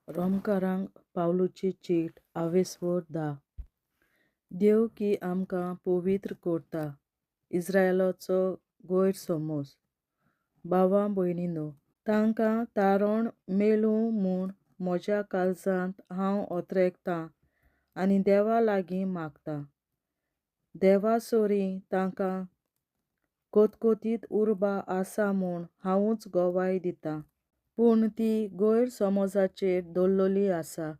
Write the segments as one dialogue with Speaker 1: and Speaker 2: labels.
Speaker 1: रोमकारांक पावलुची cheat 10 देव की आमकां पवित्र करता. इस्रायेलाचो गैरसमज. भावां भयणींनो, तांकां तारण मेळूं म्हूण म्हज्या काळजांत हांव ओतरेकतां आनी देवा लागीं मागतां. देवा सोरी तांकां कोतकोतीत उर्बा आसा म्हूण हांवूच गोवाय दितां. पूण ती गैरसमजाचेर दवरलेली आसा.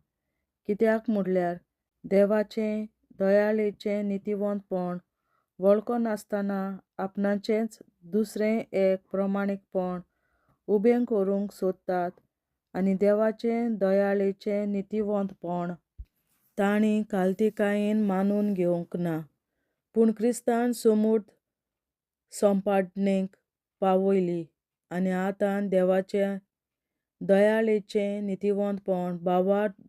Speaker 1: कित्याक म्हणल्यार देवाचें दयाळेचें नितिवंतपण वळखनासतना आपणाचेंच दुसरें एक प्रमाणीकपण उबें करूंक सोदतात आनी देवाचें दयाळेचें नितिवंतपण तांणी काल्तिकायेन मानून घेवंक ना. पूण क्रिस्तान समूर्त संपादनेक पावयली आनी आतां देवाचें दयाळेचें नितिवंतपण भावार्थ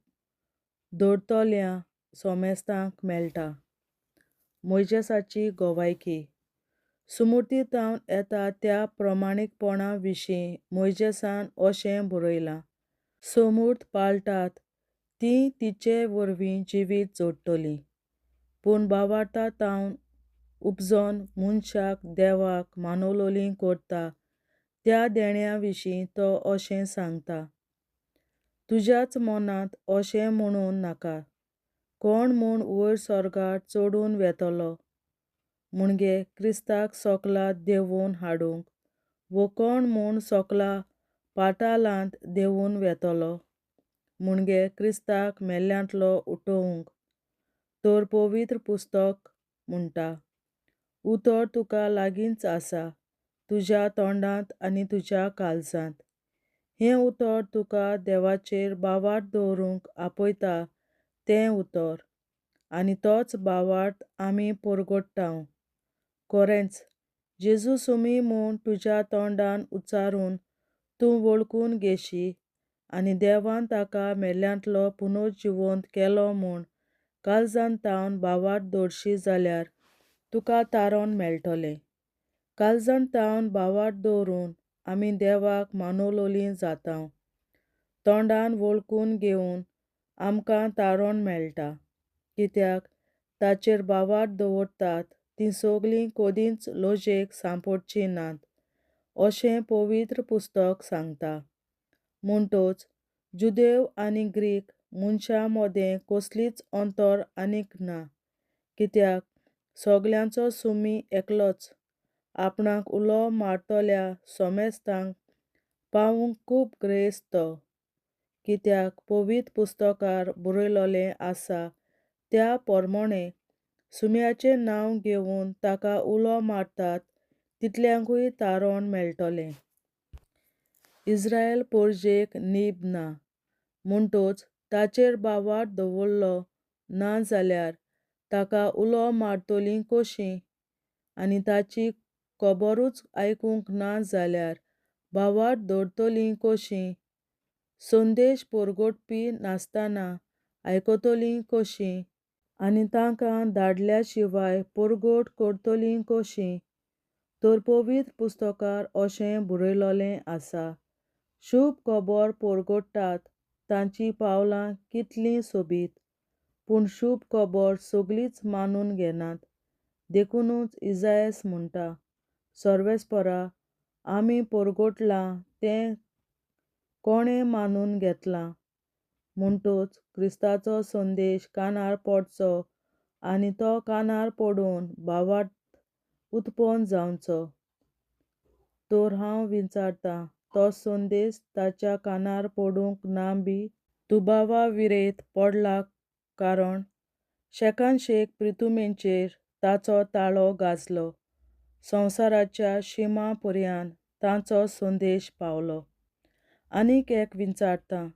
Speaker 1: दवरतल्या सोमेस्तांक मेळटा. मोइजेसाची गोवायकी. सुमूर्तीतावन येता त्या प्रमाणीकपणा विशीं मोइजेसान अशें बरयलां. समूर्त पाळटात तीं तिचे वरवीं जिवीत जोडटलीं. पूण भावार्थांतावन उपजोन मनशाक देवाक मानवलोलीं करता त्या देण्या विशीं तो अशें सांगता. तुज्याच मनांत अशें म्हणूं नाका, कोण म्हूण वयर सोर्गांत चडून वेतलो म्हूणगे क्रिस्ताक सोकलां देंवून हाडूंक, वो कोण म्हूण सोकलां पाताळांत देंवून वेतलो म्हूणगे क्रिस्ताक मेल्ल्यांतलो उठोवंक. तर पवित्र पुस्तक म्हणटा, उतर तुका लागींच आसा, तुज्या तोंडांत आनी तुज्या काळजांत. हें उतर तुका देवाचेर भावार्थ दवरूंक आपयता तें उतर, आनी तोच भावार्थ आमी परगट्टांव. खरेंच, जेजू सुमी म्हूण तुज्या तोंडान उच्चारून तूं वळखून घेशी आनी देवान ताका मेल्ल्यांतलो पुनर्जिवंत केलो म्हूण काळजांतावन भावार्थ दवरशी जाल्यार तुका तारण मेळटलें. काळजांतावन भावार्थ दवरून आमी देवाक मानवलोलीं जातांव. तोंडान वळखून घेवन आमकां तारण मेळटा, कित्याक ताचेर भावार्थ दवरतात तीं सगळीं कदींच लजेक सांपडचीं नात, अशें पवित्र पुस्तक सांगता. म्हणटच जुदेव आनी ग्रीक मनशां मदें कसलीच अंतर आनीक ना, कित्याक सगळ्यांचो सुमी एकलोच. आपणाक उलो मारतल्या सोमेस्तांक पावूंक खूब ग्रेस्त तो. कित्याक पवित्र पुस्तकार बरयलोलें आसा त्या पोरमोणें सुम्याचें नांव घेवन ताका उलो मारतात तितल्यांकूय तारण मेळटलें. इस्रायल परजेक नीब ना, म्हणटच ताचेर भावार्थ दवरलो ना जाल्यार ताका उलो मारतलीं कशीं, आनी ताची खबरूच आयकूंक ना जाल्यार भावार्थ दवरतलीं कशीं, संदेश परगटपी नासतना आयकतलीं कशीं, आनी तांकां धाडल्या शिवाय परगट करतलीं कशीं. तर पवित्र पुस्तकार अशें बरयलोलें आसा, शुभ खबर परगट्टात तांचीं पावलां कितलीं सोबीत. पूण शुभ खबर सगळींच मानून घेनात. देखूनच इसायास म्हणटा, सर्वेस्परा, आमी परगटलां तें कोणें मानून घेतलां. म्हणटच क्रिस्ताचो संदेश कानार पडचो आनी तो कानार पडून भावार्थ उत्पन्न जावचो. तर हांव विचारतां, तो संदेश ताच्या कानार पडूंक ना बी? दुबावा विरेत पडला कारण शेकानशेक प्रितुमेचेर ताचो ताळो गाजलो. संवसाराच्या शिमा पर्यान तांचो संदेश पावलो. आनीक एक विचारतां,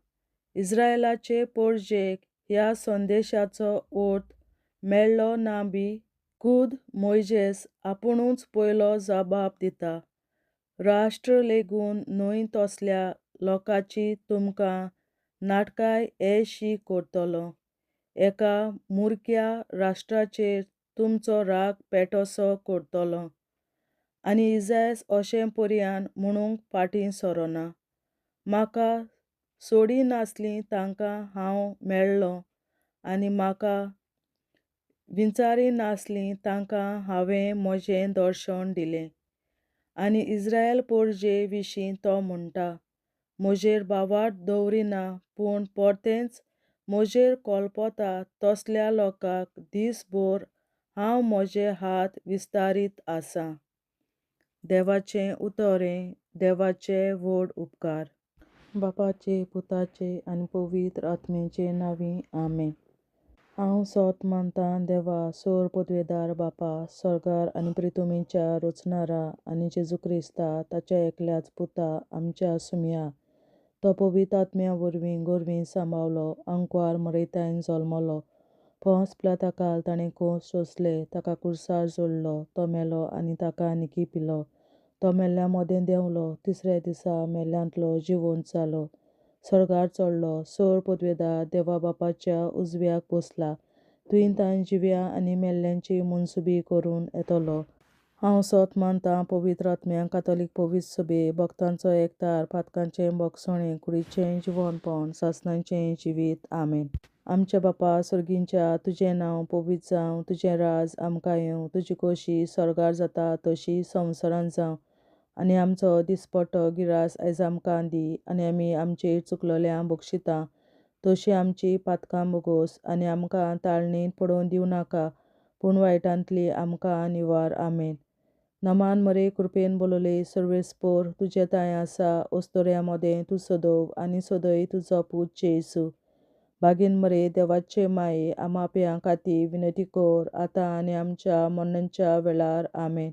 Speaker 1: इस्रायेलाचे परजेक ह्या संदेशाचो अर्थ मेळ्ळो ना बी? खुद मोइजेस आपुणूच पयलो जबाब दिता, राष्ट्र लेगून न्हय तसल्या लोकाची तुमकां नाटकाय येशी करतलो. एका मुर्ख्या राष्ट्राचेर तुमचो राग पेटोसो करतलो. आनी इसायास अशें पर्यान म्हणूंक फाटीं सरोना, म्हाका सोडी नासलीं तांकां हांव मेळ्ळों आनी म्हाका विचारी नासलीं तांकां हांवें म्हजें दर्शन दिलें. आनी इस्रायल पोरजे विशीं तो म्हणटा, म्हजेर बावाट दवरिना पूण परतेंच म्हजेर कोलपोता तसल्या लोकांक दीसभर हांव म्हजे हात विस्तारीत आसां. देवाचें उतोरें. देवाचे व्हड उपकार. बापाचे, पुताचे आनी पवित्र आत्म्याचे नांवीं आमेन. हांव सोत मानतां देवा, सोर पदवेदार बापा, स्वर्गार आनी पृथ्वीच्या रचणारा, आनी जेजू क्रिस्ता ताच्या एकल्याच पुता आमच्या सुम्या. तो पवित्र आत्म्या वरवीं गोरवीं सांबावलो, अंकवार मरयतायन जल्मलो, पोंस पिलाताकाल ताणें खूंस सोंसले, ताका कुर्सार जोडलो, तो मेलो आनी ताका निकी पिलो, तो मेल्ल्या मोदें देंवलो, तिसऱ्या दिसा मेल्ल्यांतलो जिवंत जालो, स्वर्गार चडलो, सोर पदवेदार देवा बापाच्या उजव्याक बसला, तुयेन ताण जिव्या आनी मेल्ल्यांची मनसुबी करून येतलो. हांव सोत मानतां पवित्र आत्म्यांक, कातोलीक पवित्र सभे, भक्तांचो एकठार, पातकांचें भोगसणें, कुडीचें जिवंतपण, सासणाचें जिवीत. आमेन. आमच्या बापा सुर्गींच्या, तुजें नांव पवित्र जावं, तुजें राज आमकां येवं, तुजी खोशी स्वर्गार जाता तशी संवसारांत जावं. आनी आमचो दिसपट्टो गिरास आयज आमकां दी, आनी आमी आमचेर चुकलोल्यांक बक्षिता तशी आमची पातकां बोगोस, आनी आमकां ताळणेंत पडोवन दिवं नाका, पूण वायटांतली आमकां निवार. आमेन. नमान मरे कृपेन बोलोले सर्वेस्पोर, तुजे ताय आसा, ओस्तोऱ्या मोदें तूं सदोव, आनी सदय तुजो पूत जेसू. बागेन मरे देवाचे माये, आमाप्यां खातीर विनंती कर, आतां आनी आमच्या मरणाच्या वेळार. आमेन.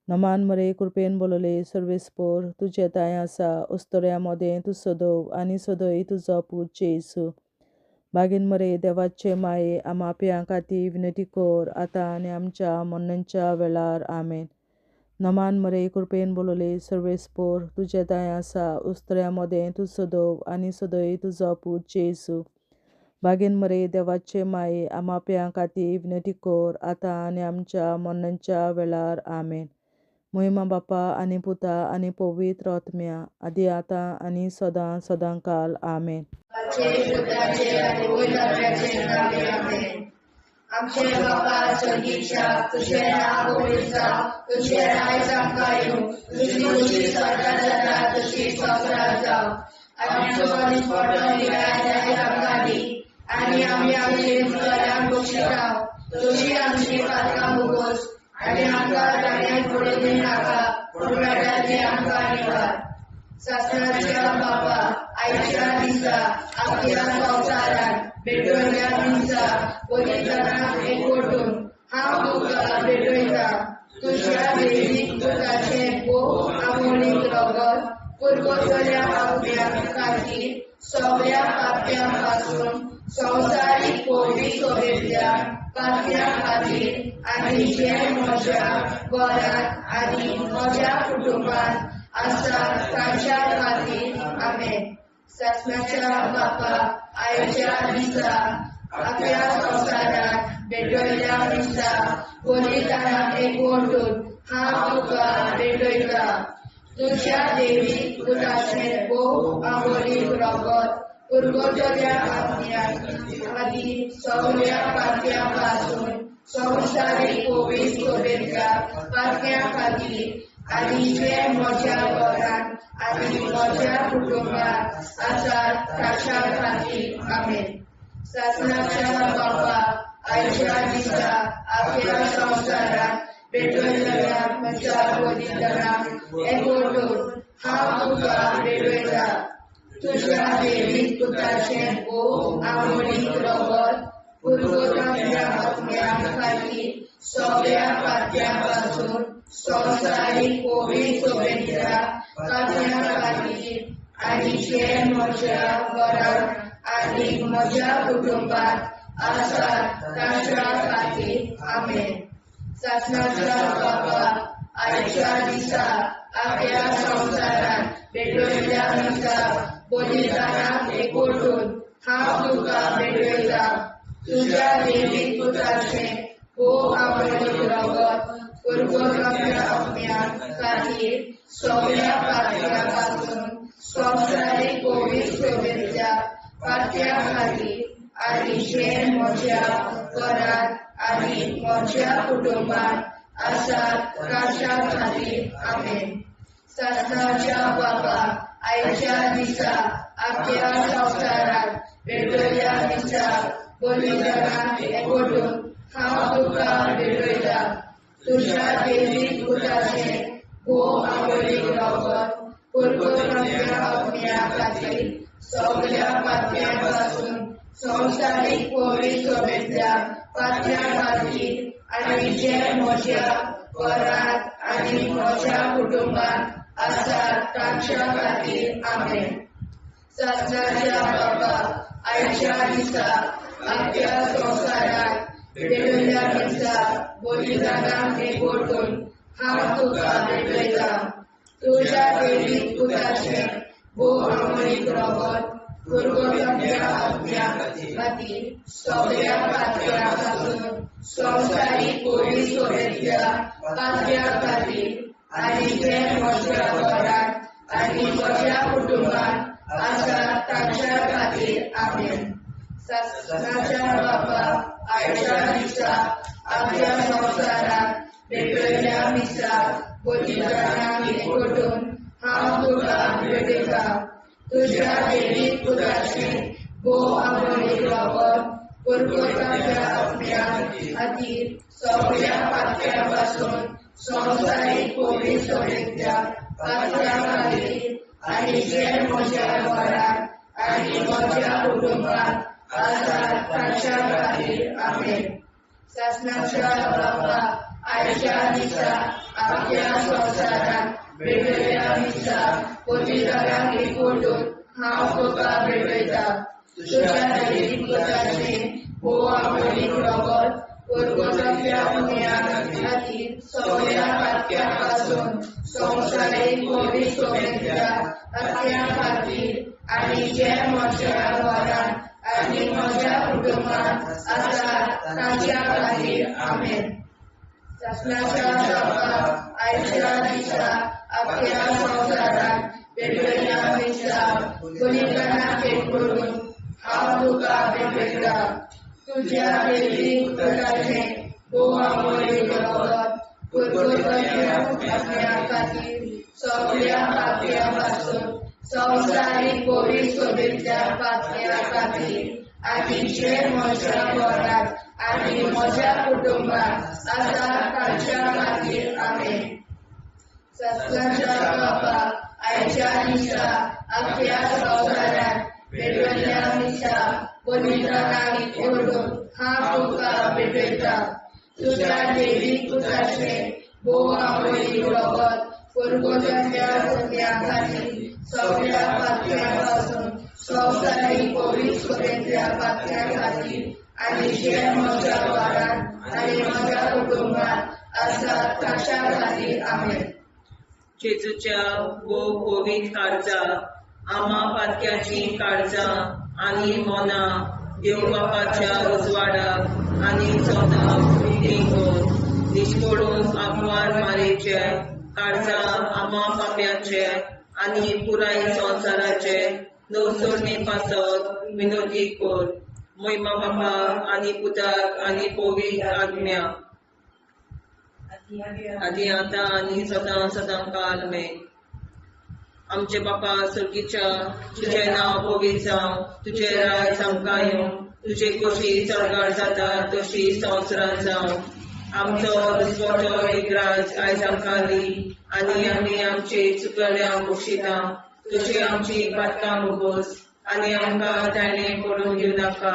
Speaker 1: नमान मरे कृपेन बोलोले सर्वेस्पोर, तुजे ताय आसा, ओस्तोऱ्या मोदें तूं सदोव, आनी सदय तुजो पूत जेसू. बागेन मरे देवाचे माये, आमाप्यां खातीर विनंती कर, आतां आनी आमच्या मरणाच्या वेळार. आमेन. नमान मरे कृपेन बोलोले सर्वेस्पोर, तुजे ताय आसा, ओस्तोऱ्या मोदें तूं सदोव, आनी सदय तुजो पूत जेसू. बागेन मरे देवाचे माये, आमाप्यां खातीर विनंती कर, आतां आनी आमच्या मरणाच्या वेळार. आमेन. महिमा बापा आनी पुता आनी पवित्र आत्म्या, आदी आतां आनी सदां सदांकाल. आमेन.
Speaker 2: आमचे बापा स्वर्गीच्या, तुझे नाव पवित्र जावं, तुझे राज आमकां येवं, तुजी खुशी स्वर्गार जाता तशी संवसारांत जावं. आमचो दिसपट्टो गिरास आयज आमकां दी, आनी आमी आमचे चुकलोल्यांक बक्षिता तशी आमची पातकां बोगोस, आनी आमकां ताळणेंत पडोवन दिवं नाका, पूण वायटांतली आमकां निवार. सासणाच्या बापा, आयच्या दिसा आपल्या संवसारांत भेटवयल्या दिसा पवित्रांक एकवटून हांव तुका भेटयता. तुज्या देवीक पुताचें भोव आमोणीक रगत पुरगोसल्या आत्म्या खातीर सगळ्या पाप्यां पासून संवसारीक पवित्र सभेंतल्या पाप्यां खातीर, आनी जे म्हज्या घरांत आनी म्हज्या कुटुंबांत आसा तांच्या खातीर. आमेन. सासणाच्या बापा, आयच्या दिसा आपल्या संवसारांत भेटवयल्या दिसा पवित्रांक एकवटून हांव तुका भेटयता. तुज्या देवीक पुताचें भोव आमोणीक रगत पुरगोसल्या आत्म्या खातीर सगळ्या पाप्यां पासून संवसारीक पवित्र सभेंतल्या पाप्यां खातीर, आनी जे म्हज्या घरांत आनी म्हज्या कुटुंबांत आसा तांच्या खातीर. आमेन. सासणाच्या बापा, आयच्या दिसा आपल्या संवसारांत भेटवयल्या म्हज्या पवित्रांक एकवटून हांव तुका भेटयता. तुज्या देवीक पुताचें भोव आमोणीक रगत पुरगोसल्या आत्म्या खातीर सगळ्या पाप्यां पासून संवसारीक पवित्र सभेंतल्या पाप्यां खातीर, आनी जे म्हज्या घरांत आनी म्हज्या कुटुंबांत आसा तांच्या खातीर. आमेन. सासणाच्या बापा, आयच्या दिसा आपल्या संवसारांत भेटवयल्या दिसा पवित्रांक एकवटून हांव तुका भेटयता. तुज्या देवीक पुताचें भोव आमोणीक रगत पुरगोसल्या आत्म्या खातीर सगळ्या पाप्यां पासून संवसारीक पवित्रतेच्या पातळ्या खातीर आनी जे म्हज्या घरांत आनी म्हज्या कुटुंबात आसात तांच्या खातीर आमेन. शासनाच्या बाबा आयच्या दिसा आख्या संवसारात भेटयल्या दिसा बलिदानाक एकवटून हांव तुका भेटयता. तुज्या दैवीक पुताचें भोव आवडीक रगत पुरगोवपाच्या आज्ञा खातीर सगळ्या पातळ्यां पासून संवसारीक पवित्रतेच्या पातळ्या खातीर आनी जे म्हज्या घरांत आनी म्हज्या कुटुंबात आसात तांच्या खातीर आमेन. शासनाच्या बाबा आयच्या दिसा आख्या संवसारात भेटयल्या दिसा बलिदानाक एकवटून हांव तुका भेटयता. तुज्या दैवीक पुताचें भोव आवडीक रगत पुरगोवपाच्या आज्ञा खातीर सगळ्या पातळ्यां पासून संवसारीक पवित्रतेच्या पातळ्या खातीर आनी जे म्हज्या घरांत आनी म्हज्या कुटुंबात आसात तांच्या खातीर आमेन. शासनाच्या बाबा आयच्या दिसा आख्या संवसारात भेटयल्या दिसा बलिदानाक एकवटून हांव तुका भेटयता. तुज्या दैवीक पुताचें भोव आवडीक रगत पुरगोवपाच्या आज्ञा खातीर सगळ्या पातळ्यां पासून संवसारीक पवित्रतेच्या पातळ्या खातीर आनी जे म्हज्या घरांत आनी म्हज्या कुटुंबात आसात तांच्या खातीर आमेन. शासनाच्या बाबा आयच्या दिसा आख्या संवसारात भेटयल्या दिसा बलिदानाक एकवटून हांव तुका भेटयता. तुज्या दैवीक पुताचें भोव आवडीक रगत पुरगोवपाच्या आज्ञा खातीर सगळ्या पातळ्यां पासून संवसारीक पवित्रतेच्या पातळ्या खातीर आनी जे म्हज्या घरांत आनी म्हज्या कुटुंबात आसात तांच्या खातीर आमेन. शासनाच्या बाबा आयच्या दिसा आख्या संवसारात भेटयल्या दिसा बलिदानाक एकवटून हांव तुका भेटयता. तुज्या दैवीक पुताचें भोव आवडीक रगत पुरगोवपाच्या आज्ञा खातीर सगळ्या पातळ्यां पासून संवसारीक पवित्रतेच्या पातळ्या खातीर आनी जे म्हज्या घरांत आनी म्हज्या कुटुंबात आसात तांच्या खातीर आमेन. शासनाच्या बाबा आयच्या दिसा आख्या संवसारात भेटयल्या दिसा बलिदानाक एकवटून हांव तुका भेटयता. तुज्या दैवीक पुताचें भोव आवडीक रगत पुरगोवपाच्या आज्ञा खातीर सगळ्या पातळ्यां पासून संवसारीक पवित्रतेच्या पातळ्या खातीर आनी जे म्हज्या घरांत आनी म्हज्या कुटुंबात आसात तांच्या खातीर आमेन.
Speaker 3: जेजूच्या भोव पवित्र काळजा आम्हा पातक्याची काळजां आनी मोना देव बापाच्या उजवाडाक आनी सदांच निगून निश्पडून आग्वार मारेचे काळजा आम्हा पाप्याचे आनी पुराय संवसाराचे नवसोडणे पासत विनोदी कोर. महिमा बापा आनी पुताक आनी पवित्र आज्ञा आदी आतां आनी सदां सदां काल आमेन. आमचे बापा सर्गीच्या तुझें नांव पवित्र जावं, तुझें राज आमकां येवं, तुजे कशी चडगाड जाता तशी संवसारांत जावं. आमचो दिसवटो एक राज आयज आमकां दी आनी आमी आमचे चुकल्यांक बक्षिता. तुजी आमची पातकां मुगोस आनी आमकां ताणें पडून दिवं नाका,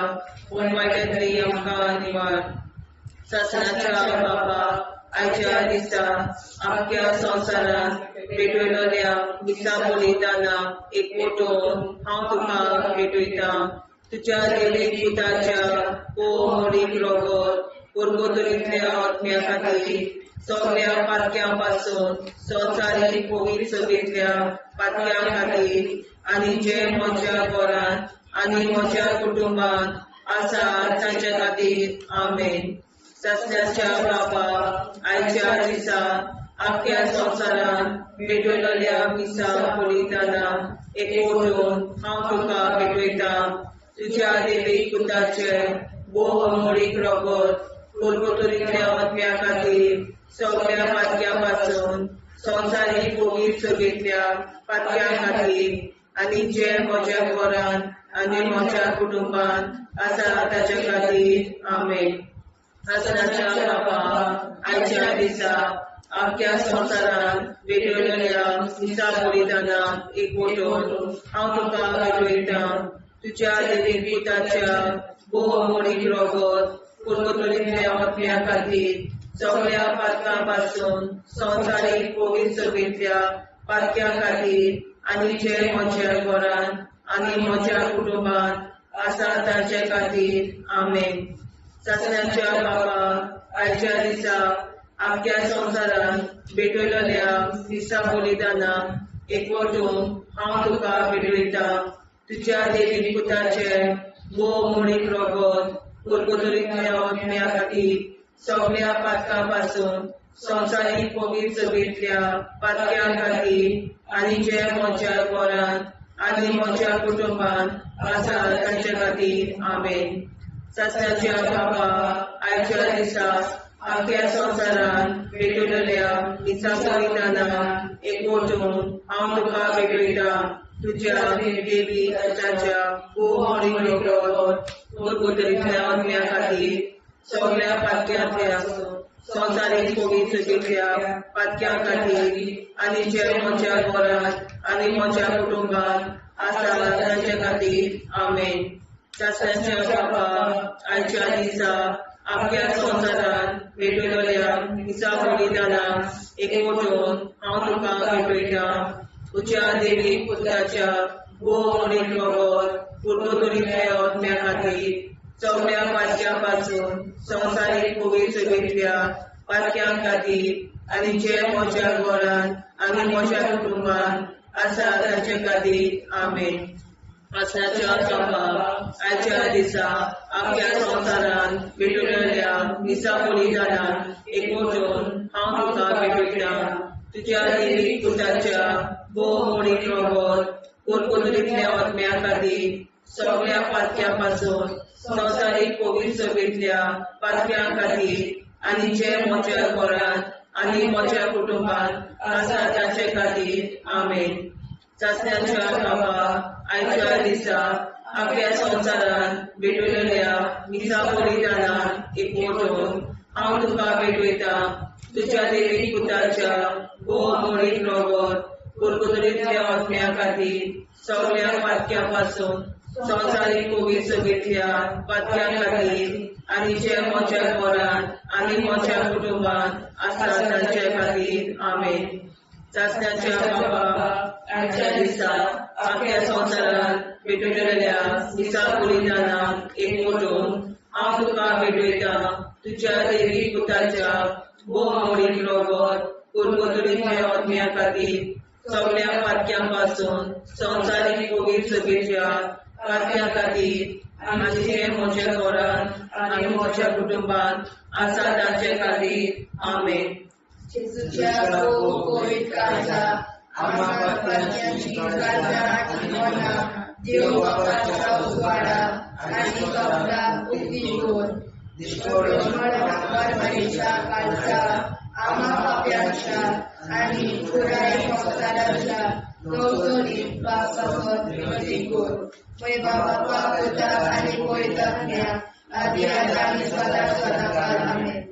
Speaker 3: पूण वायटांतली आमकां निवार. शासनाच्या बाबा आयच्या दिसा आख्या संवसारांत भेटयलोल्या दिसा बलिदानाक एकवटून हांव तुका भेटयता. तुज्या दैवीक पुताच्या भोव आवडीक रगत पुरगोवपाच्या आज्ञा खातीर सगळ्या पातक्यां पासून संवसारीक पवित्रतेच्या पातळ्या खातीर आनी जे म्हज्या घरांत आनी म्हज्या कुटुंबात आसात तांच्या खातीर आमेन. शासनाच्या बाबा आयच्या दिसा आख्या संवसारान भेटयलेल्या मिसा बलिदानां एकवटून हांव तुका भेटयता तुज्या देवीक पुताचे भोव अमोलीक रगत गोलगोथोरींतल्या आत्म्या खातीर सगळ्या पातक्या पासून संवसारीक पवित्र सभेंतल्या पातक्या खातीर आनी जे म्हज्या घरान आनी म्हज्या कुटुंबान आसा ताचे खातीर आमेन. आसनाच्या बापा आयच्या दिसा आख्या संवसारान भेटयलेल्या मिसा बलिदानां एकवटून हांव तुका भेटयता तुज्या देवीक पुताच्या भोव अमोलीक रगत गोलगोथोरींतल्या आत्म्या खातीर सगळ्या पातकां पासून संवसारीक पवित्र सभेंतल्या पातक्या खातीर आनी जे म्हज्या घरान आनी म्हज्या कुटुंबान आसा ताचे खातीर आमेन. सासण्याच्या बापा आयच्या दिसा आख्या संवसारान भेटयलेल्या मिसा बलिदानां एकवटून हांव तुका भेटयता तुज्या देवीक पुताचे भोव अमोलीक रगत गोलगोथोरींतल्या आत्म्या खातीर सगळ्या पातकां पासून संवसारीक पवित्र सभेंतल्या पातक्या खातीर आनी जे म्हज्या घरान आनी म्हज्या कुटुंबान आसा ताचे खातीर आमेन. सासण्याच्या बापा आयच्या दिसा आख्या संवसारान भेटयलेल्या मिसा बलिदानां एकवटून हांव तुका भेटयता तुज्या देवीक पुताच्या भोव अमोलीक रगत गोलगोथोरींतल्या आत्म्या खातीर सगळ्या पातक्यांतल्या संवसारीक पवित्र सभेंतल्या पातक्या खातीर आनी जे म्हज्या घरान आनी म्हज्या कुटुंबान आसा ताचे खातीर आमेन. सासण्याच्या बापा आयच्या दिसा आख्या संवसारान भेटयलेल्या मिसा बलिदानां एकवटून हांव तुका भेटयता तुज्या देवीक पुताच्या भोव अमोलीक रगत गोलगोथोरींतल्या आत्म्या खातीर सगळ्या पातक्या पासून संवसारीक पवित्र सभेंतल्या पातक्या खातीर आनी जे म्हज्या घरान आनी म्हज्या कुटुंबान आसा ताचे खातीर आमेन. आसण्याच्या बापा आयच्या दिसा आख्या संवसारान भेटयलेल्या मिसा बलिदानां एकवटून हांव तुका भेटयता तुज्या देवीक पुताच्या भोव अमोलीक रगत गोलगोथोरींतल्या आत्म्या खातीर सगळ्या पातक्या पासून संवसारीक पवित्र सभेंतल्या पातक्या खातीर आनी जे म्हज्या घरान आनी म्हज्या कुटुंबान आसा ताचे खातीर आमेन. सासण्याच्या बापा आयच्या दिसा आख्या संवसारान भेटयलेल्या मिसा बलिदानां एकवटून हांव तुका भेटयता तुज्या देवीक पुताच्या भोव अमोलीक रगत गोलगोथोरींतल्या आत्म्या खातीर सगळ्या पातक्या पासून संवसारीक पवित्र सभेंतल्या पातक्या खातीर आनी जे म्हज्या घरान आनी म्हज्या कुटुंबान आसा ताचे खातीर आमेन. सासण्याच्या बापा आयच्या दिसा आख्या संवसारान भेटयलेल्या मिसा बलिदानां एकवटून हांव तुका भेटयता तुज्या देवीक पुताच्या भोव अमोलीक रगत गोलगोथोरींतल्या आत्म्या खातीर सगळ्या पातक्यां पासून संवसारीक पवित्र सभेंतल्या पातक्या खातीर आनी जे म्हज्या घरान आनी म्हज्या कुटुंबान आसा ताचे खातीर आमेन.
Speaker 2: जेजूच्या पवित्र काळजा आम्हा पातकांची काळजा आनी मना देव बापाच्या उजवाडा आनी कपडा उगीच कर परमेच्या काळजा आम्हा पाप्यांच्या आनी पुराय संवसाराच्या गवसणीत पापासत विनती कर. बापा पुता आनी पवित्र आत्म्या आदी आनी सदा सदाकाळ आमेन.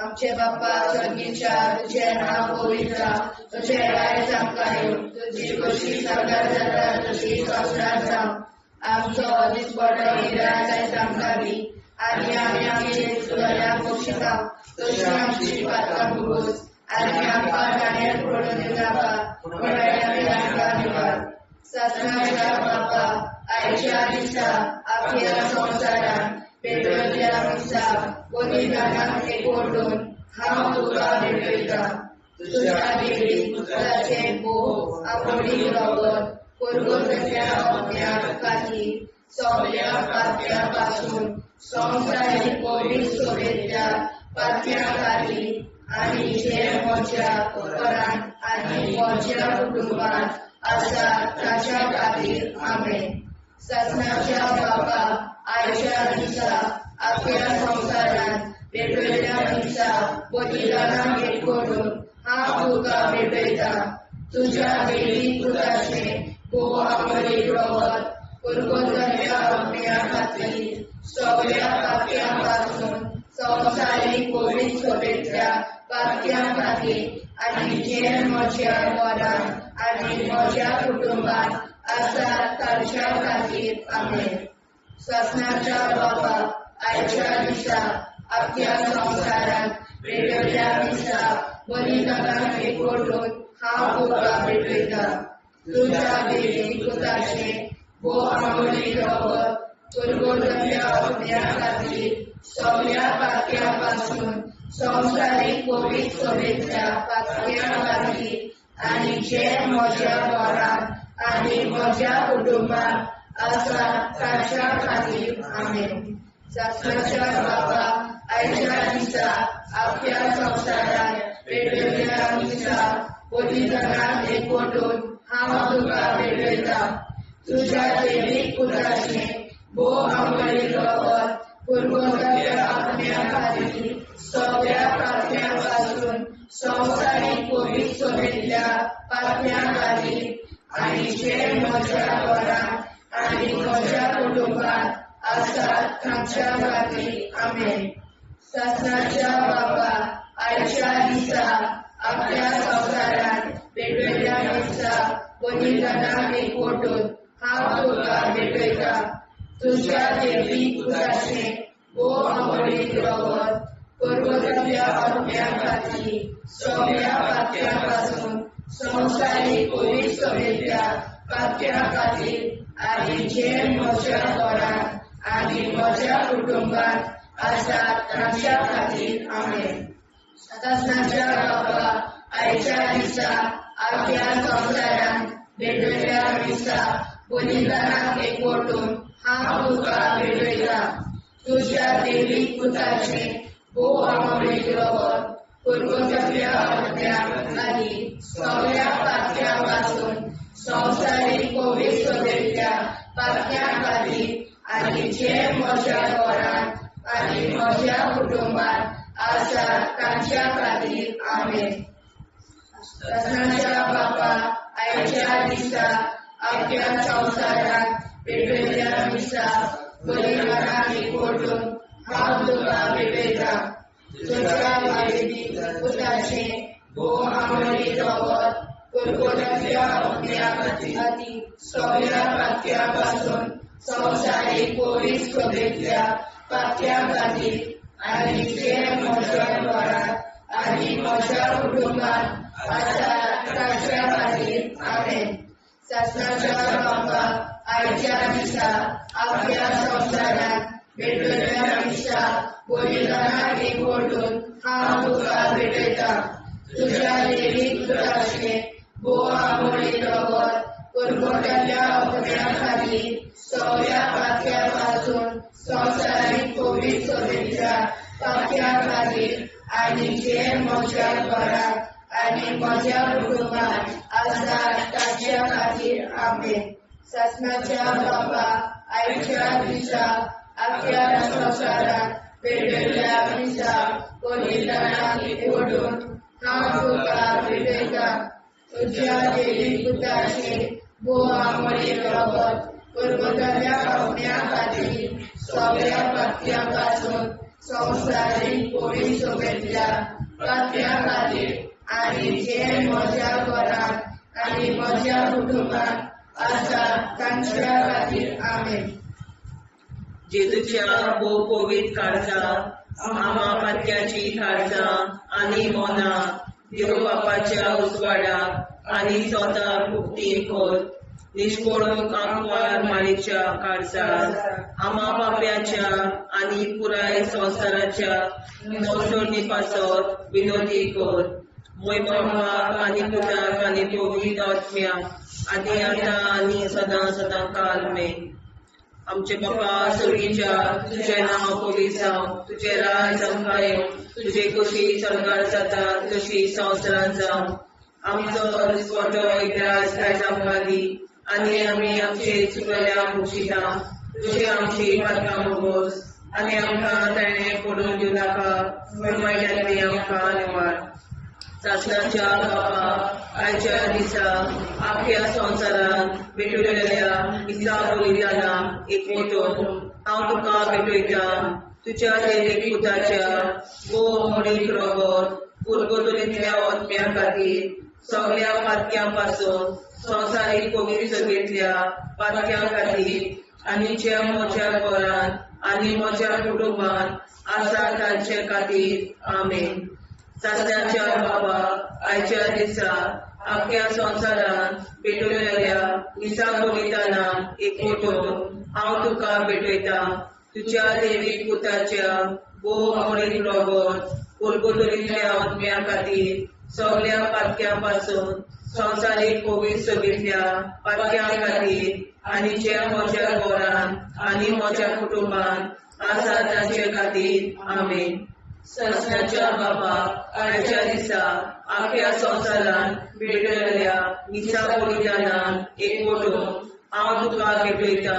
Speaker 2: आमचे बापा स्वर्गीच्या तुझे नाव पवित्र तुझे राय जावं तुझी कशी सगळ्यात जाता तशी संवसारांत जावं. आमचो दिसपडो हिराय जायत आमकां दी आनी आमी आमचे चुकल्यांक बक्षिता तशी आमची पातकां भोगोस आनी आमकां गाडयेंत पडून दिनाका पूण आमकां निवार. सासणाच्या बापा आयच्या दिसा आख्या संवसारान भेटयल्ल्या मिसा बलिदानां एकवटून हांव तुका भेटयता तुज्या देवीक पुताचे भोव अमोलीक रगत गोलगोथोरींतल्या आत्म्या खातीर सगळ्या पातक्या पासून संवसारीक पवित्र सभेंतल्या पातक्या खातीर आणि जे म्हज्या घरांत आनी म्हज्या कुटुंबात आसा ताच्या खातीर आमेन. ससनाच्या बाबा आयच्या दिसा आख्या संवसारांत वेगवेगळ्या दिसा बलिदानां भेट करून हांव तुका भेटयता. तुज्या देवी पुताचें आमरीक रगत कुरकुरलेल्या अग्न्या खातीर सगळ्या पापयां पासून संवसारीक पवित्र सभेंतल्या पापयां खातीर आनी जे म्हज्या घरांत आनी म्हज्या कुटुंबात आसा ताच्या खातीर आमेन. ससनाच्या बाबा आयच्या दिसा आख्या संवसारांत वेगवेगळ्या दिसा बलिदानां भेट करून हांव तुका भेटयता. तुज्या देवी पुताचें अमरीक रगत कुरकुरलेल्या अग्न्या खातीर सगळ्या पापयां पासून संवसारीक पवित्र सभेंतल्या पापयां खातीर आनी जे म्हज्या घरांत आनी म्हज्या कुटुंबात आसा ताच्या खातीर आमेन. ससनाच्या बाबा आयच्या दिसा आख्या संवसारांत वेगवेगळ्या दिसा बलिदानां भेट करून हांव तुका भेटयता. तुज्या देवी पुताचें अमरीक रगत कुरकुरलेल्या अग्न्या खातीर सगळ्या पापयां पासून संवसारीक पवित्र सभेंतल्या पापयां खातीर आनी जे म्हज्या घरांत आनी म्हज्या कुटुंबात आसा ताच्या खातीर आमेन. ससनाच्या बाबा आयच्या दिसा आख्या संवसारांत वेगवेगळ्या दिसा बलिदानां भेट करून हांव तुका भेटयता. तुज्या देवी पुताचें अमरीक रगत कुरकुरलेल्या अग्न्या खातीर सगळ्या पापयां पासून संवसारीक पवित्र सभेंतल्या पापयां खातीर आनी जे म्हज्या घरांत आनी म्हज्या कुटुंबात आसा ताच्या खातीर आमेन. ससनाच्या बाबा आयच्या दिसा आख्या संवसारांत वेगवेगळ्या दिसा बलिदानां भेट करून हांव तुका भेटयता. तुज्या देवी पुताचें अमरीक रगत कुरकुरलेल्या अग्न्या खातीर सगळ्या पापयां पासून संवसारीक पवित्र सभेंतल्या पापयां खातीर आनी जे म्हज्या घरांत आनी म्हज्या कुटुंबात आसा ताच्या खातीर आमेन. ससनाच्या बाबा आयच्या दिसा आख्या संवसारांत वेगवेगळ्या दिसा बलिदानां भेट करून हांव तुका भेटयता. तुज्या देवी पुताचें अमरीक रगत कुरकुरलेल्या अग्न्या खातीर सगळ्या पापयां पासून संवसारीक पवित्र सभेंतल्या पापयां खातीर आनी जे म्हज्या घरांत आनी म्हज्या कुटुंबात आसा ताच्या खातीर आमेन. ससनाच्या बाबा आयच्या दिसा आख्या संवसारांत वेगवेगळ्या दिसा बलिदानां भेट करून हांव तुका भेटयता. तुज्या देवी पुताचें अमरीक रगत कुरकुरलेल्या अग्न्या खातीर सगळ्या पापयां पासून संवसारीक पवित्र सभेंतल्या पापयां खातीर आनी जे म्हज्या घरांत आनी म्हज्या कुटुंबात आसा ताच्या खातीर आमेन. ससनाच्या बाबा आयच्या दिसा आख्या संवसारांत वेगवेगळ्या दिसा बलिदानां भेट करून हांव तुका भेटयता. तुज्या देवी पुताचें अमरीक रगत कुरकुरलेल्या अग्न्या खातीर सगळ्या पापयां पासून संवसारीक पवित्र सभेंतल्या पापयां खातीर आनी जे म्हज्या घरांत आनी म्हज्या कुटुंबात आसा तांच्या खातीर आमेन.
Speaker 3: जेजूच्या पवित्र काळजां आमा पात्याची काळजां आनी मोना देव बापाच्या उजवाडाक आनी स्वता मुक्ती कर. निष्कळून आंकवार माळेच्या काळजां आमा बाप्याच्या आनी पुराय संवसाराच्या नवसोडणी पासत विनोदी कर. मोय बापाक आनी पुताक आनी पवित्र आत्म्याक आदी आतां आनी सदां सदां काल मेन. आमचे बापा स्वर्गीच्या तुझें नांव पवित्र जावं, तुजें राज आमकां येवं, तुजे कशी सरकार जाता तशी संवसारांत जावं. आमचो दिसपट्टो एकदांच आयज आमकां दी, आनी आमी आमचे चुकल्यांक बक्षिता, तुजी आमची पातकां भोगोस, आनी आमकां ताणें पडून दिवं नाका, पण वायटांतली आमकां निवार. सासणाच्या बापा आयच्या दिसा आख्या संवसारांत भेटलेल्या दिसा बलिदानां एकवटून हांव तुका भेटयता. तुज्या देवीक पुताच्या मोडीक रगत उरगतुलींतल्या आत्म्या खातीर सगळ्या पातक्यां पासून संवसारीक पवित्रतेंतल्या पातक्यां खातीर आनी जे म्हज्या घरांत आनी म्हज्या कुटुंबांत आसा तांचे खातीर आमेन. सासणाच्या बाबा आयच्या दिसा आख्या संवसारांत भेटलेल्या दिसा बलिदानां एकवटून हांव तुका भेटयता. तुज्या देवीक पुताच्या मोडीक रगत उरगतुलींतल्या आत्म्या खातीर सगळ्या पातक्यां पासून संवसारीक पवित्रतेंतल्या पातक्यां खातीर आनी जे म्हज्या घरांत आनी म्हज्या कुटुंबांत आसा तांचे खातीर आमेन. सासणाच्या बाबा आयच्या दिसा आख्या संवसारांत भेटलेल्या दिसा बलिदानां एकवटून हांव तुका भेटयता.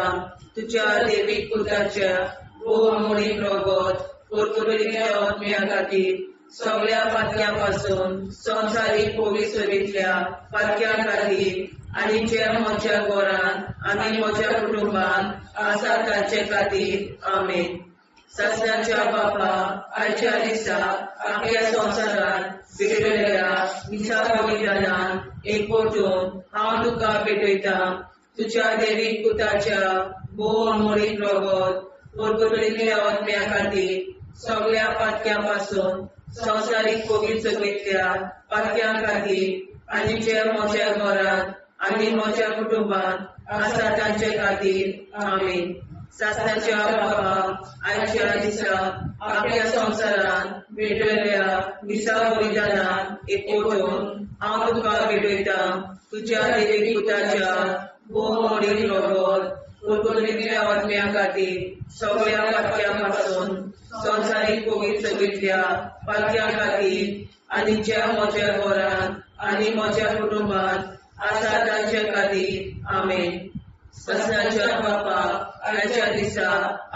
Speaker 3: तुज्या देवीक पुताच्या मोडीक रगत उरगतुलींतल्या आत्म्या खातीर सगळ्या पातक्यां पासून संवसारीक पवित्रतेंतल्या पातक्यां खातीर आनी जे म्हज्या घरांत आनी म्हज्या कुटुंबांत आसा तांचे खातीर आमेन. सासणाच्या बापा आयच्या दिसा आख्या संवसारांत भेटलेल्या दिसा बलिदानां एकवटून हांव तुका भेटयता. तुज्या देवीक पुताच्या मोडीक रगत उरगतुलींतल्या आत्म्या खातीर सगळ्या पातक्यां पासून संवसारीक पवित्रतेंतल्या पातक्यां खातीर आनी जे म्हज्या घरांत आनी म्हज्या कुटुंबांत आसा तांचे खातीर आमेन. सासणाच्या बाबा आयच्या दिसा आख्या संवसारांत भेटलेल्या दिसा बलिदानां एकवटून हांव तुका भेटयता. तुज्या देवीक पुताच्या मोडीक रगत उरगतुलींतल्या आत्म्या खातीर सगळ्या पातक्यां पासून संवसारीक पवित्रतेंतल्या पातक्यां खातीर आनी जे म्हज्या घरांत आनी म्हज्या कुटुंबांत आसा तांचे खातीर आमेन. सासणाच्या बापा आयच्या दिसा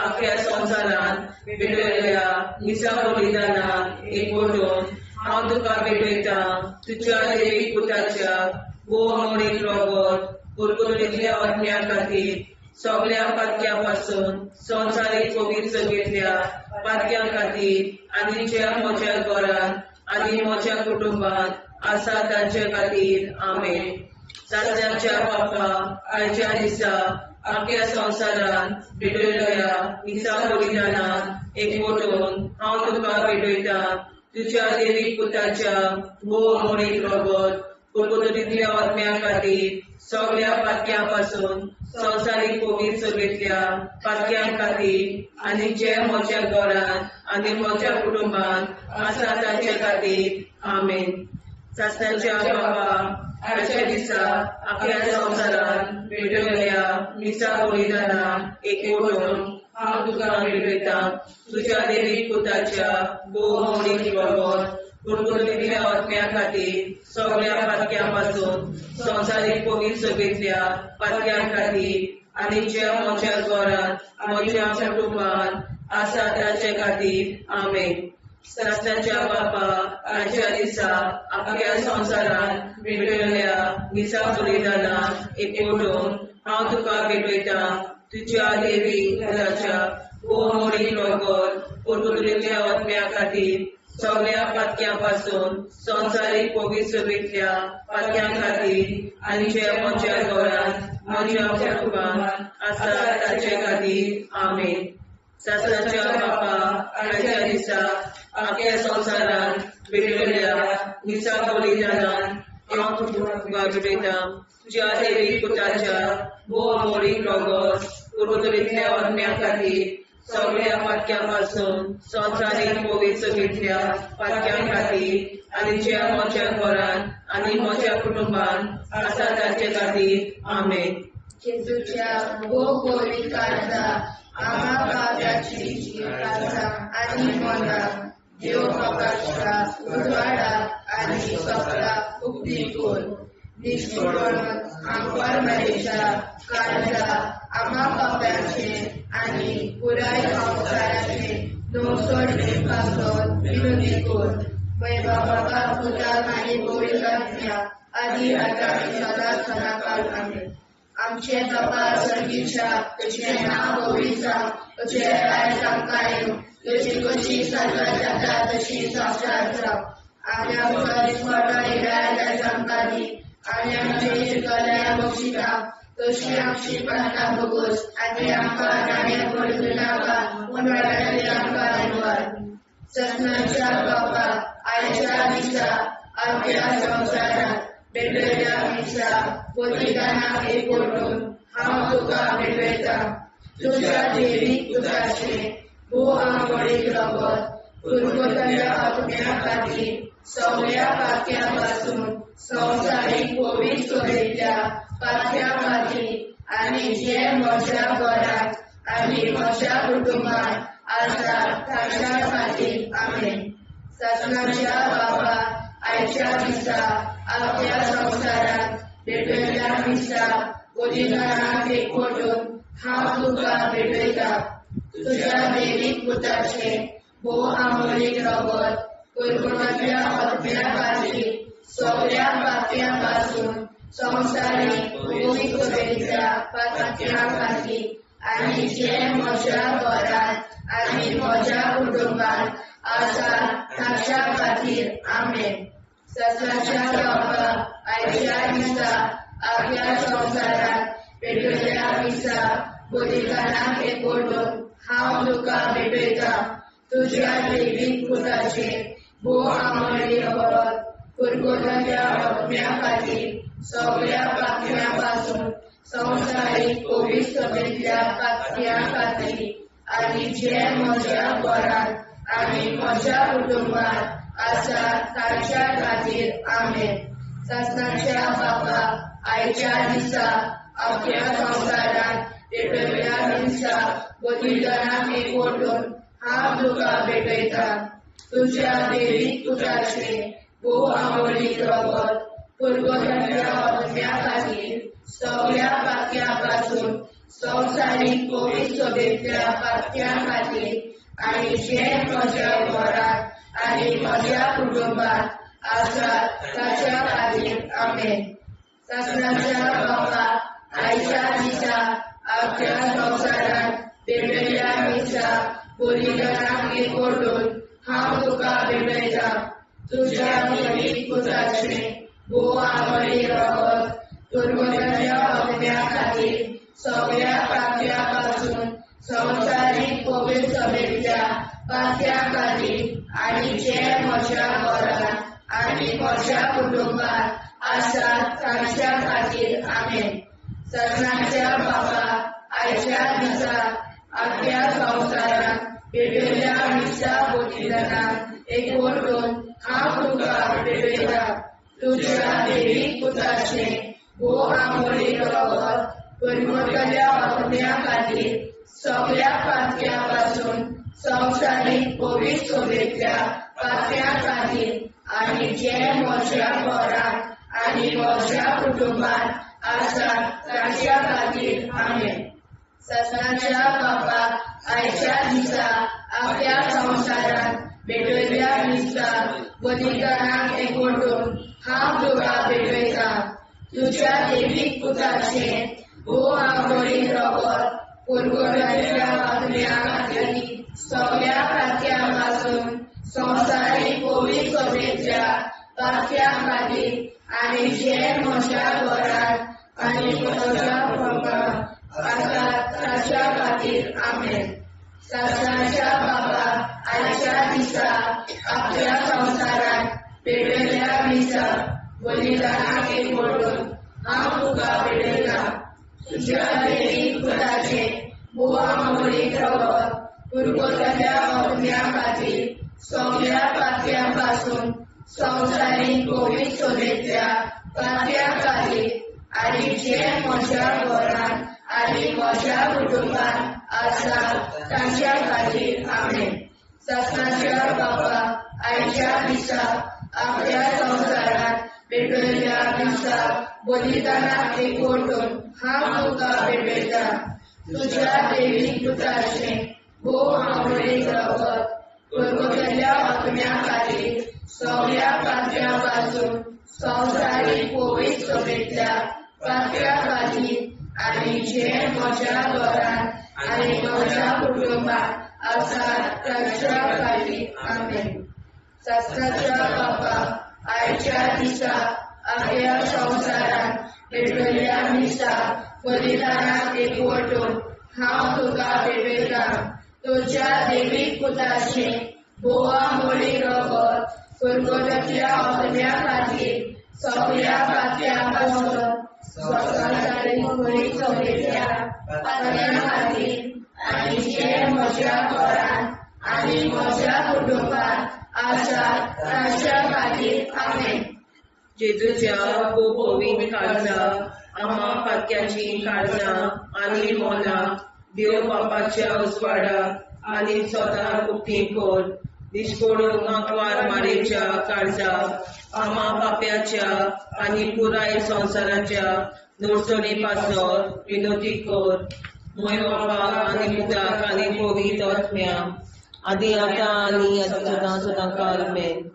Speaker 3: आख्या संवसारांत भेटलेल्या दिसा बलिदानां एकवटून हांव तुका भेटयता. तुज्या देवीक पुताच्या मोडीक रगत उरगतुलींतल्या आत्म्या खातीर सगळ्या पातक्यां पासून संवसारीक पवित्रतेंतल्या पातक्यां खातीर आनी जे म्हज्या घरांत आनी म्हज्या कुटुंबांत आसा तांचे खातीर आमेन. सासणाच्या बापा आयच्या दिसा आख्या संवसारांत भेटलेल्या दिसा बलिदानां एकवटून हांव तुका भेटयता. तुज्या देवीक पुताच्या मोडीक रगत उरगतुलींतल्या आत्म्या खातीर सगळ्या पातक्यां पासून संवसारीक पवित्रतेंतल्या पातक्यां खातीर आनी जे म्हज्या घरांत आनी म्हज्या कुटुंबांत आसा तांचे खातीर आमेन. सासणाच्या बाबा आयच्या दिसा आख्या संवसारांत भेटलेल्या दिसा बलिदानां एकवटून हांव तुका भेटयता. तुज्या देवीक पुताच्या मोडीक रगत उरगतुलींतल्या आत्म्या खातीर सगळ्या पातक्यां पासून संवसारीक पवित्रतेंतल्या पातक्यां खातीर आनी जे म्हज्या घरांत म्हज्या कुटुंबांत आसा तांचे खातीर आमेन. सासणाच्या बापा आयच्या दिसा आख्या संवसारांत भेटलेल्या दिसा बलिदानां एकवटून हांव तुका भेटयता. तुज्या देवीक पुताच्या मोडीक रगत उरगतुलींतल्या आत्म्या खातीर सगळ्या पातक्यां पासून संवसारीक पवित्रतेंतल्या पातक्यां खातीर आनी जे म्हज्या घरांत म्हज्या कुटुंबांत आसा तांचे खातीर आमेन. सासणाच्या बापा आयच्या दिसा आख्या संवसारांत भेटलेल्या दिसा बलिदानां हांव तुका भेटयता. तुज्या देवीक पुताच्या मोडीक रगत उरगतुलींतल्या आत्म्या खातीर सगळ्या पातक्यां पासून संवसारीक पवित्रतेंतल्या पातक्यां खातीर आनी जे म्हज्या घरांत आनी म्हज्या कुटुंबांत आसा तांचे खातीर आमेन.
Speaker 2: जेजूच्या भोगोरी काळजा आम्हा पाव्याची काळजा आणि मोना देव प्रकाशा उजवाडा आणि सपला उक्ती कोण निष्ठोरण आंकवार मरेच्या काळजा आम्हा पाप्याचे आणि पुराय संसाराचे नो सोडणे पासून विनोदी कोण बाबा तुझ्या आणि गोविंदा आधी आता सदा सदाकाळ आमेन. आमचे बाबा सर्गीच्या तुझे नाव गोविंदा तुझे राय सांगताय तुझी कशी सर्व जाता तशी साक्षात राव आणि आमच्या स्मरणाने रायाला सांगतानी आणि आमचे शिकवल्या बक्षिता तशी आमची प्रार्थना बघूस आणि आमका नाण्या पडून नाका उन्हाळ्याने आमका धन्यवाद. ससनाच्या बाबा आयच्या दिसा आपल्या संसारात भेटलेल्या दिसा बोधिकांना एक ओढून हांव तुका भेटयता तुझ्या देवी तुझाचे भू आंबोळी रगत पूर्वतल्या आत्म्या खातीर सगळ्या पात्यापासून संसारीक कोविड सोडलेल्या पात्या खातीर आणि जे म्हज्या घरात आणि म्हज्या कुटुंबात आसा ताच्या खातीर आमेन. ससनाच्या बाबा आयच्या दिसा आपल्या संसारात भेटलेल्या दिसा बोधिकांना एक ओढून हांव तुका भेटयता तुझ्या देवीक पुताचे भो आंबोळी रगत पूर्वतल्या आत्म्या खातीर सगळ्या पात्यापासून संसारीक कोविड सोडलेल्या पात्या खातीर आणि जे म्हज्या घरात आणि म्हज्या कुटुंबात आसा ताच्या खातीर आमेन. ससनाच्या बाबा आयच्या दिसा आपल्या संसारात भेटलेल्या दिसा बोधिकांना एक ओढून हांव तुका भेटयता तुझ्या देवीक पुताचे भो आंबोळी रगत पूर्वतल्या आत्म्या खातीर सगळ्या पात्यापासून संसारीक कोविड सोडलेल्या पात्या खातीर आणि जे म्हज्या घरात आणि म्हज्या कुटुंबात आसा ताच्या खातीर आमेन. ससनाच्या बाबा आयच्या दिसा आपल्या संसारात भेटलेल्या दिसा बोधिकांना एक ओढून हांव तुका भेटयता तुझ्या देवीक पुताचे भो आंबोळी रगत पूर्वतल्या आत्म्या खातीर सगळ्या पात्यापासून संसारीक कोविड सोडलेल्या पात्या खातीर आणि जे म्हज्या घरात आणि म्हज्या कुटुंबात आसा ताच्या खातीर आमेन. ससनाच्या बाबा आयच्या दिसा आपल्या संसारात भेटलेल्या दिसा बोधिकांना एक ओढून हांव तुका भेटयता तुझ्या देवीक पुताचे भो आंबोळी रगत पूर्वतल्या आत्म्या खातीर सगळ्या पात्यापासून संसारीक कोविड सोडलेल्या पात्या खातीर आणि जे म्हज्या घरात आणि म्हज्या कुटुंबात आसा ताच्या खातीर आमेन. ससनाच्या बाबा आयच्या दिसा आपल्या संसारात भेटलेल्या दिसा बोधिकांना एक ओढून हांव तुका भेटयता तुझ्या देवीक पुताचे भो आंबोळी रगत पूर्वतल्या आत्म्या खातीर सगळ्या पात्यापासून संसारीक कोविड सोडलेल्या पात्या खातीर आणि जे म्हज्या घरात आणि म्हज्या कुटुंबात आसा ताच्या खातीर आमेन. ससनाच्या बाबा आयच्या दिसा आपल्या संसारात भेटलेल्या दिसा बोधिकांना एक ओढून हांव तुका भेटयता तुझ्या देवीक पुताचे भो आंबोळी रगत पूर्वतल्या आत्म्या खातीर सगळ्या पात्यापासून संसारीक कोविड सोडलेल्या पात्या खातीर आणि जे म्हज्या घरात आणि म्हज्या कुटुंबात आसा ताच्या खातीर आमेन. ससनाच्या बाबा आयच्या दिसा आपल्या संसारात भेटलेल्या दिसा बोधिकांना एक ओढून हांव तुका भेटयता तुझ्या देवीक पुताचे भो आंबोळी रगत पूर्वतल्या आत्म्या खातीर सगळ्या पात्यापासून संसारीक कोविड सोडलेल्या पात्या खातीर आनी जे म्हज्या घरान आनी म्हज्या कुटुंबान आसा तांच्या खातीर आमेन. सस्नाच्या बापा, आयच्या दिसा आपल्या संवसारात पेटयल्ल्या दिसा बलिदानाक एकवटून हांव तुका पेटयता. तुज्या देवीक पुताचें भोव आवडीक रगत गोरगोरलेल्या आत्म्या खातीर सगळ्या पात्र्या वाचून संवसारीक पवित्र सभेंतल्या पात्र्या खातीर आनी जे म्हज्या घरान आनी म्हज्या कुटुंबान आसा तांच्या खातीर आमेन. सस्नाच्या बापा, आयच्या दिसा आपल्या संवसारान पेटयल्ल्या दिसा बलिदानाक एकवटून हांव तुका पेटयता. तुज्या देवीक पुताचें बोवा मोळी रगत सुरगोटांतल्या आत्म्या खातीर सगळ्या पात्र्या पासून संवसारीक पवित्र सभेंतल्या पात्र्या खातीर आनी जे म्हज्या घरान आनी म्हज्या कुटुंबान आसा तांच्या खातीर आमेन.
Speaker 3: जेजूच्या पवित्र काळजा, आम्हा पातक्याची काळजा आनी मोला देव बापाच्या उजवाडाक आनी स्वता उक्ती कोर. निष्पळून आंकवार मारेच्या काळजा, आम्हा पाप्याच्या आनी पुराय संवसाराच्या नोरसणी पासोन विनोदी कोर. मोय बापा आनी पुताक आनी पवित्र आत्म्या आदी आतां आनी सदां सदां काल आमेन.